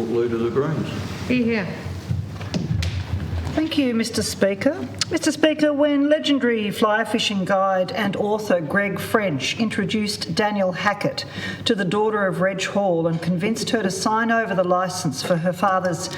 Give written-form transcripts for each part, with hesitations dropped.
Leader of the Greens. Hear, hear. Thank you, Mr Speaker. Mr Speaker, when legendary fly fishing guide and author Greg French introduced Daniel Hackett to the daughter of Reg Hall and convinced her to sign over the licence for her father's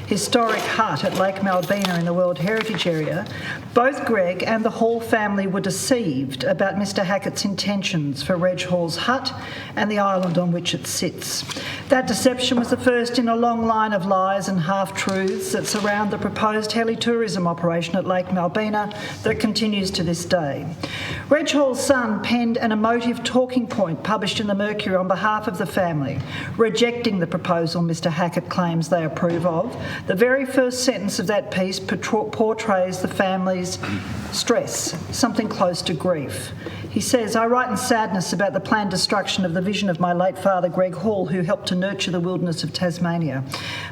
historic hut at Lake Malbina in the World Heritage Area, both Greg and the Hall family were deceived about Mr Hackett's intentions for Reg Hall's hut and the island on which it sits. That deception was the first in a long line of lies and half-truths that surround the proposed heli-tourism operation at Lake Malbina that continues to this day. Reg Hall's son penned an emotive talking point published in the Mercury on behalf of the family, rejecting the proposal Mr Hackett claims they approve of. The very first sentence of that piece portrays the family's stress, something close to grief. He says, "I write in sadness about the planned destruction of the vision of my late father, Greg Hall, who helped to nurture the wilderness of Tasmania.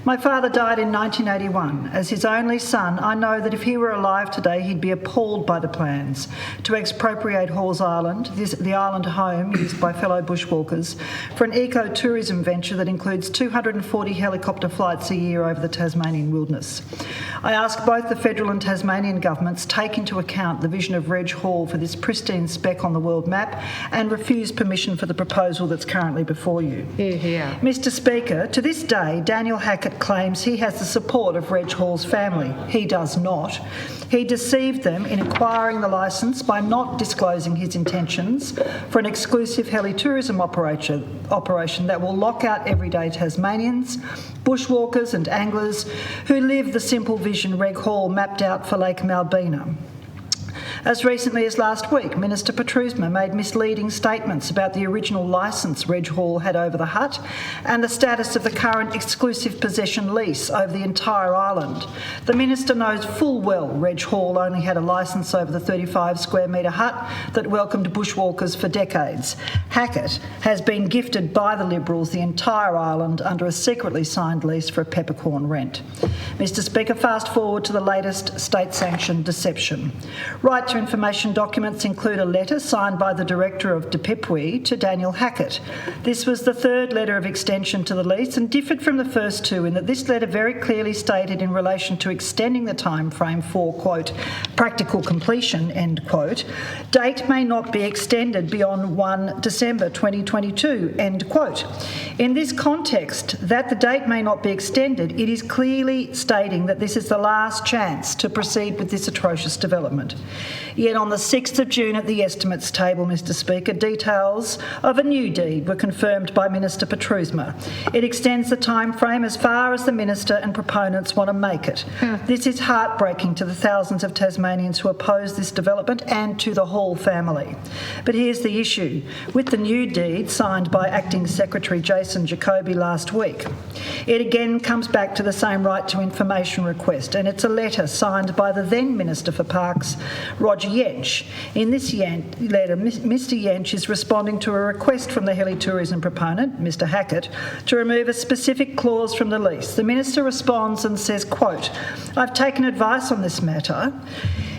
My father died in 1981. As his only son, I know that if he were alive today, he'd be appalled by the plans to expropriate Hall's Island, the island home used by fellow bushwalkers, for an eco-tourism venture that includes 240 helicopter flights a year over the Tasmanian wilderness. I ask both the federal and Tasmanian governments take into account the vision of Reg Hall for this pristine speck on the world map and refuse permission for the proposal that's currently before you." Hear, hear. Mr Speaker, to this day, Daniel Hackett claims he has the support of Reg Hall's family. He does not. He deceived them in acquiring the licence by not disclosing his intentions for an exclusive heli-tourism operation that will lock out everyday Tasmanians, bushwalkers and anglers who live the simple vision Reg Hall mapped out for Lake Malbina. As recently as last week, Minister Petrusma made misleading statements about the original licence Reg Hall had over the hut and the status of the current exclusive possession lease over the entire island. The Minister knows full well Reg Hall only had a licence over the 35 square metre hut that welcomed bushwalkers for decades. Hackett has been gifted by the Liberals the entire island under a secretly signed lease for a peppercorn rent. Mr Speaker, fast forward to the latest state-sanctioned deception. Right to information documents include a letter signed by the Director of DPIPWI to Daniel Hackett. This was the third letter of extension to the lease and differed from the first two in that this letter very clearly stated in relation to extending the time frame for, quote, practical completion, end quote, date may not be extended beyond 1 December 2022, end quote. In this context, that the date may not be extended, it is clearly stating that this is the last chance to proceed with this atrocious development. Yet on the 6th of June at the estimates table, Mr Speaker, details of a new deed were confirmed by Minister Petrusma. It extends the time frame as far as the Minister and proponents want to make it. This is heartbreaking to the thousands of Tasmanians who oppose this development and to the Hall family. But here's the issue. With the new deed signed by Acting Secretary Jason Jacoby last week, it again comes back to the same right to information request, and it's a letter signed by the then Minister for Parks, Roger Yench. In this letter, Mr Yench is responding to a request from the heli-tourism proponent, Mr Hackett, to remove a specific clause from the lease. The Minister responds and says, quote, "I've taken advice on this matter.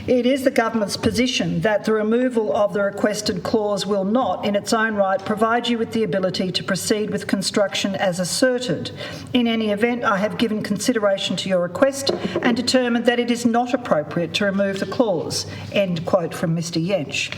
It is the government's position that the removal of the requested clause will not, in its own right, provide you with the ability to proceed with construction as asserted. In any event, I have given consideration to your request and determined that it is not appropriate to remove the clause." End quote from Mr Yench.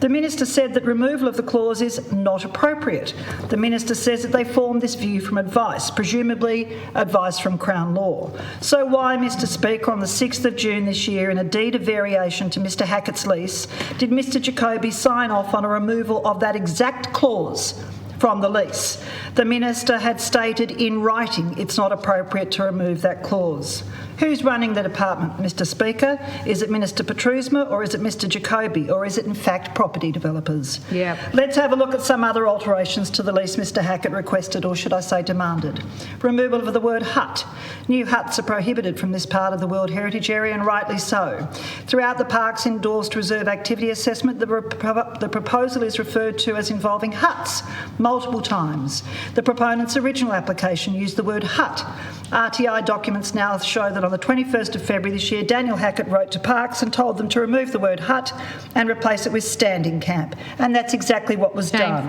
The Minister said that removal of the clause is not appropriate. The Minister says that they formed this view from advice, presumably advice from Crown Law. So why, Mr Speaker, on the 6th of June this year, in a deed of variation to Mr Hackett's lease, did Mr Jacoby sign off on a removal of that exact clause from the lease? The Minister had stated in writing it's not appropriate to remove that clause. Who's running the department, Mr Speaker? Is it Minister Petrusma or is it Mr Jacoby, or is it in fact property developers? Yeah. Let's have a look at some other alterations to the lease Mr Hackett requested, or should I say demanded. Removal of the word hut. New huts are prohibited from this part of the World Heritage Area, and rightly so. Throughout the park's endorsed reserve activity assessment, the proposal is referred to as involving huts multiple times. The proponent's original application used the word hut. RTI documents now show that on the 21st of February this year, Daniel Hackett wrote to Parks and told them to remove the word hut and replace it with standing camp. And that's exactly what was done.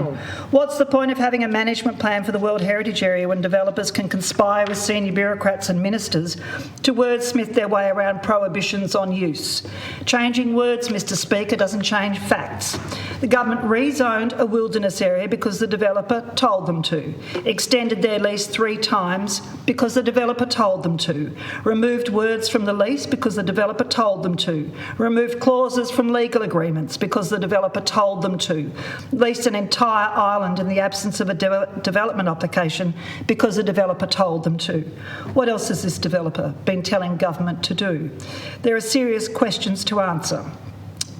What's the point of having a management plan for the World Heritage Area when developers can conspire with senior bureaucrats and ministers to wordsmith their way around prohibitions on use? Changing words, Mr Speaker, doesn't change facts. The government rezoned a wilderness area because the developer told them to, extended their lease 3 times because the developer told them to, removed words from the lease because the developer told them to, removed clauses from legal agreements because the developer told them to, leased an entire island in the absence of a development application because the developer told them to. What else has this developer been telling government to do? There are serious questions to answer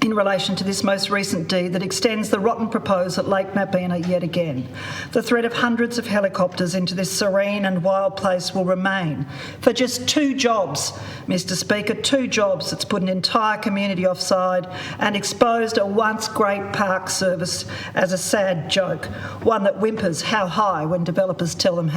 in relation to this most recent deed that extends the rotten proposal at Lake Mabina yet again. The threat of hundreds of helicopters into this serene and wild place will remain. For just 2 jobs, Mr Speaker, 2 jobs, that's put an entire community offside and exposed a once great park service as a sad joke, one that whimpers how high when developers tell them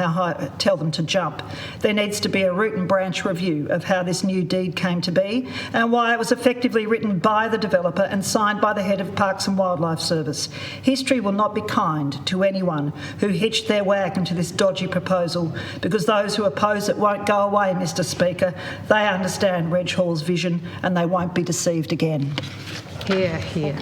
to jump. There needs to be a root and branch review of how this new deed came to be and why it was effectively written by the developer and signed by the head of Parks and Wildlife Service. History will not be kind to anyone who hitched their wagon to this dodgy proposal, because those who oppose it won't go away, Mr Speaker. They understand Reg Hall's vision and they won't be deceived again. Hear, hear.